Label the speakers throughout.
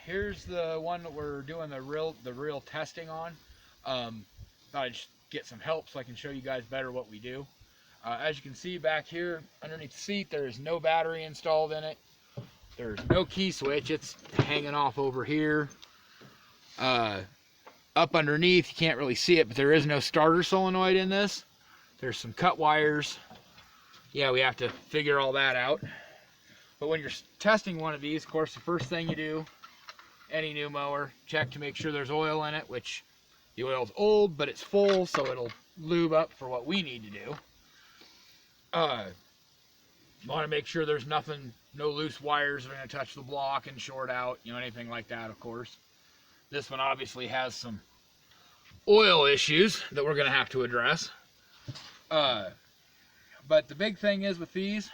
Speaker 1: here's the one that we're doing the real testing on. Thought I'd just get some help so I can show you guys better what we do. As you can see back here underneath the seat, there is no battery installed in it. There's no key switch. It's hanging off over here. Up underneath, you can't really see it, but there is no starter solenoid in this. There's some cut wires. Yeah, we have to figure all that out. But when you're testing one of these, of course, the first thing you do, any new mower, check to make sure there's oil in it, which the oil's old, but it's full, so it'll lube up for what we need to do. You want to make sure there's nothing, no loose wires that are going to touch the block and short out, you know, anything like that, of course. This one obviously has some oil issues that we're going to have to address. But the big thing is with these,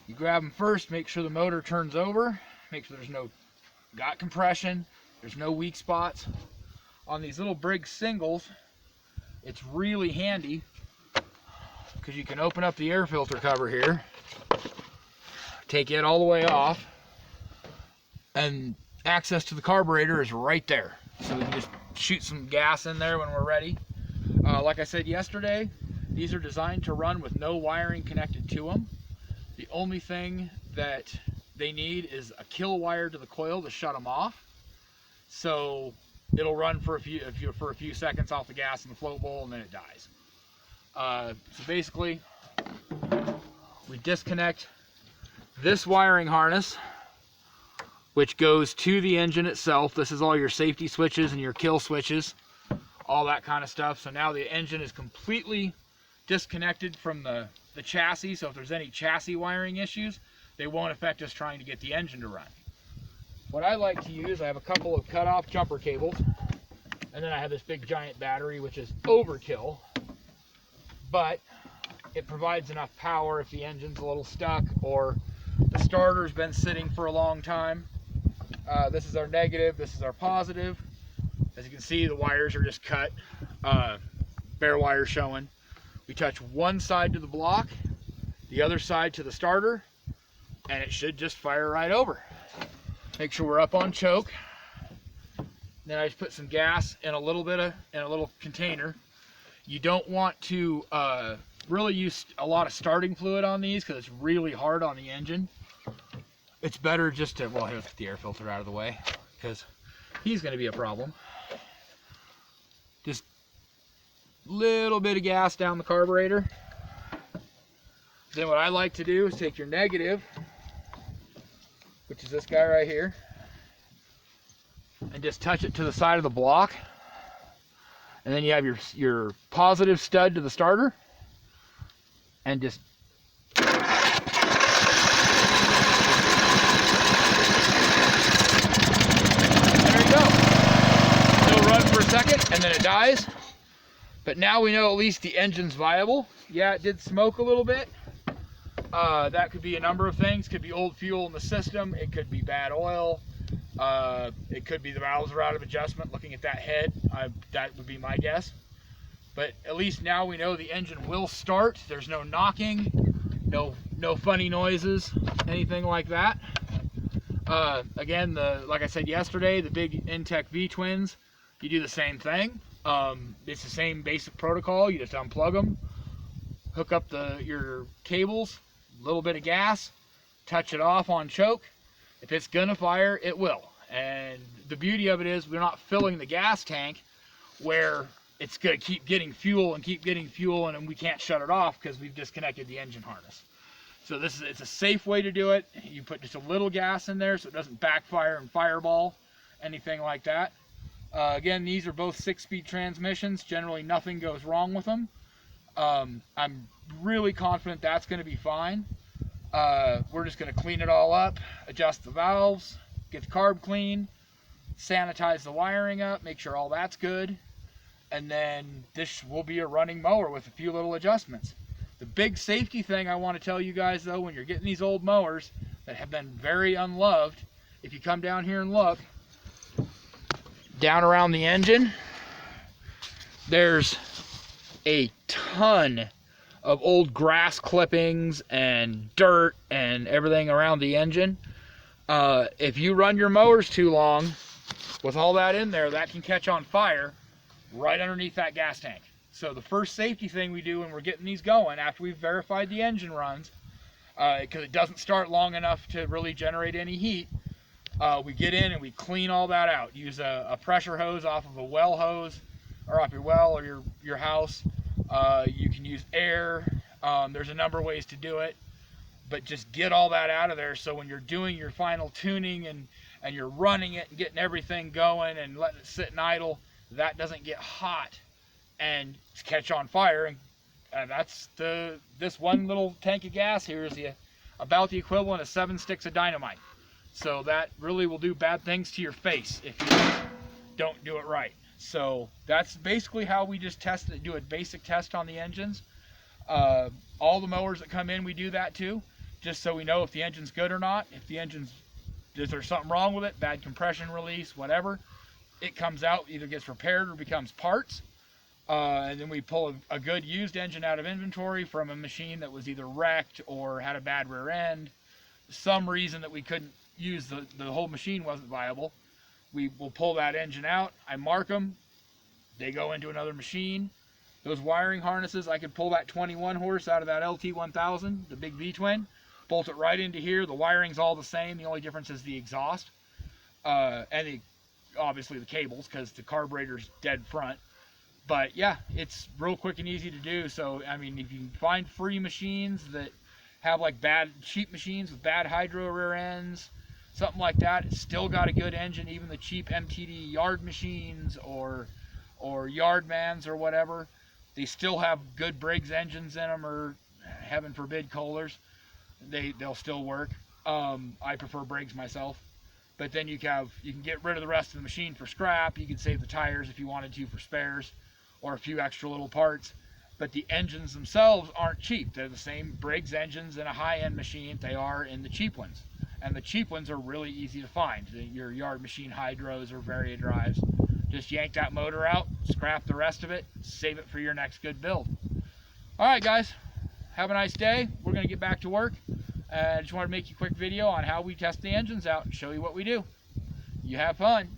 Speaker 1: you grab them first, make sure the motor turns over, make sure there's no compression, there's no weak spots. On these little Briggs singles, it's really handy because you can open up the air filter cover here, take it all the way off, and access to the carburetor is right there. So we can just shoot some gas in there when we're ready. Like I said yesterday, these are designed to run with no wiring connected to them. The only thing that they need is a kill wire to the coil to shut them off. So it'll run for a few seconds off the gas in the float bowl, and then it dies. So basically, we disconnect this wiring harness, which goes to the engine itself. This is all your safety switches and your kill switches, all that kind of stuff. So now the engine is completely disconnected from the chassis, so if there's any chassis wiring issues, they won't affect us trying to get the engine to run. What I like to use, I have a couple of cut-off jumper cables, and then I have this big giant battery, which is overkill, but it provides enough power if the engine's a little stuck or the starter's been sitting for a long time. This is our negative, this is our positive. As you can see, the wires are just cut, bare wire showing. We touch one side to the block, the other side to the starter, and it should just fire right over. Make sure we're up on choke. Then I just put some gas in a little container. You don't want to really use a lot of starting fluid on these because it's really hard on the engine. It's better just to, well, here's the air filter out of the way because he's going to be a problem. Just little bit of gas down the carburetor. Then what I like to do is take your negative, which is this guy right here, and just touch it to the side of the block. And then you have your positive stud to the starter, and just there you go. It'll run for a second and then it dies. But now we know at least the engine's viable. Yeah, it did smoke a little bit. That could be a number of things. Could be old fuel in the system. It could be bad oil. It could be the valves are out of adjustment. Looking at that head, that would be my guess. But at least now we know the engine will start. There's no knocking, no funny noises, anything like that. Again, like I said yesterday, the big Intech V-twins, you do the same thing. It's the same basic protocol. You just unplug them, hook up your cables, a little bit of gas, touch it off on choke. If it's gonna fire, it will. And the beauty of it is we're not filling the gas tank where it's gonna keep getting fuel and then we can't shut it off because we've disconnected the engine harness. So it's a safe way to do it. You put just a little gas in there so it doesn't backfire and fireball, anything like that. Again, these are both 6-speed transmissions. Generally, nothing goes wrong with them. I'm really confident that's going to be fine. We're just going to clean it all up, adjust the valves, get the carb clean, sanitize the wiring up, make sure all that's good, and then this will be a running mower with a few little adjustments. The big safety thing I want to tell you guys, though, when you're getting these old mowers that have been very unloved, if you come down here and look, down around the engine, there's a ton of old grass clippings and dirt and everything around the engine. If you run your mowers too long with all that in there, that can catch on fire right underneath that gas tank. So the first safety thing we do when we're getting these going, after we've verified the engine runs, because it doesn't start long enough to really generate any heat, we get in and we clean all that out. Use a pressure hose off of a well hose, or off your well or your house. You can use air. There's a number of ways to do it, but just get all that out of there, so when you're doing your final tuning and you're running it and getting everything going and letting it sit and idle, that doesn't get hot and catch on fire. And that's this one little tank of gas here is about the equivalent of 7 sticks of dynamite. So that really will do bad things to your face if you don't do it right. So that's basically how we just test it, do a basic test on the engines. All the mowers that come in, we do that too, just so we know if the engine's good or not. If the engine's, is there something wrong with it, bad compression release, whatever, it comes out, either gets repaired or becomes parts. And then we pull a good used engine out of inventory from a machine that was either wrecked or had a bad rear end, some reason that we couldn't use the whole machine wasn't viable. We will pull that engine out, I mark them, they go into another machine. Those wiring harnesses, I could pull that 21 horse out of that LT1000, the big V-twin, bolt it right into here. The wiring's all the same, the only difference is the exhaust, and obviously the cables, because the carburetor's dead front. But yeah, it's real quick and easy to do. So I mean, if you find free machines that have like cheap machines with bad hydro rear ends, something like that, it's still got a good engine. Even the cheap MTD yard machines or Yardmans or whatever, they still have good Briggs engines in them, or heaven forbid Kohlers. They'll still work. I prefer Briggs myself. But then you can get rid of the rest of the machine for scrap. You can save the tires if you wanted to for spares or a few extra little parts. But the engines themselves aren't cheap. They're the same Briggs engines in a high-end machine they are in the cheap ones. And the cheap ones are really easy to find. Your yard machine hydros or Varia drives. Just yank that motor out, scrap the rest of it, save it for your next good build. All right, guys, have a nice day. We're going to get back to work. I just wanted to make you a quick video on how we test the engines out and show you what we do. You have fun.